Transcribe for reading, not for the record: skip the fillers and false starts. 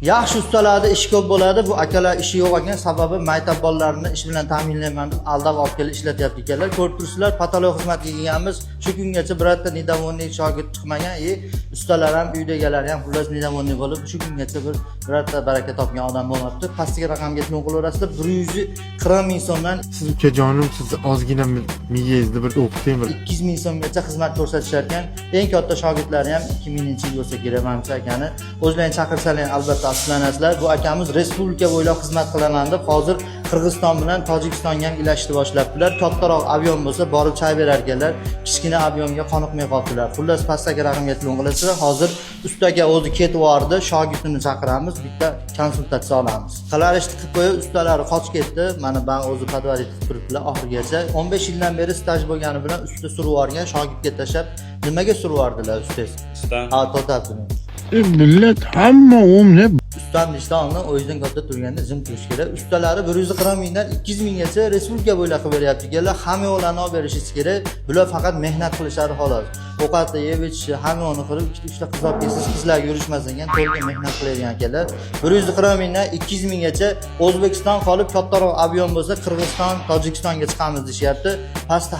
Yaxshi ustalarda ish ko'p bo'ladi. Bu akalar ishi yo'q ekan, sababi maktab bolalarini ish bilan ta'minlayman deb aldab olib kelib ishlatyapti ekanlar. Ko'rib turibsizlar, patolog xizmatga kelganmiz. Shu kungacha birorta nidavonlik shogird chiqmagan. Ustalar ham, uydagilar ham xullas nidavonlik bo'lib, shu kungacha birorta baraka topgan odam bo'lmabdi. Pastki raqamga telefon qilaverasizlar. 140 ming so'mdan Siz ukajonim, siz ozgina miyangizni bir o'qiting bir. 200 ming so'mgacha xizmat ko'rsatishar ekan. Eng katta shogirdlari ham 2000-yil bo'lsa kerak menimcha akani. O'zlaring chaqirsalar albatta afsuslanasizlar. Bu akamiz respublika bo'ylab xizmat qilaman deb hozir Qirg'iziston bilan Tojikistonga ham ilashishni boshlabdilar. Kattaroq avion bo'lsa borib chay berar ekanlar. Kichkina avionga qoniqmay qoldilar. Xullas pastdagi raqamga telefon qilasizlar. Hozir ustaga o'zi ketib yordi, shogirdini chaqiramiz, bitta konsultatsiya olamiz. Qilarishni qilib qo'yib, ustalari qochib ketdi. Mana ben o'zi podvarit qilib turibdilar oxirigacha. 15 yildan beri staj bo'lgani bilan usta surib yorgan, shogirdga tashab, nimaga surib yordilar ustangiz? Ha, to'xtatdim. Millat hamma o'mni Ustam ishtonini o'zidan katta turganda jim turish kerak. Ustalari 140 mingdan 200 minggacha respublika bo'ylab qilib beryapti ekanlar. Hamma yo'llarni olib berishingiz kerak. Bular faqat mehnat qilishadi xolos. Ovqatni yeb ichishi, hammani qilib, ikkita qizlar kelsiz, qizlarga yurishmasin ekan, to'liq mehnat qiladigan ekanlar. 140 mingdan 200 minggacha O'zbekiston qolib kattaroq avion bo'lsa Qirg'iziston, Tojikistonga chiqamiz deyapti. Pastda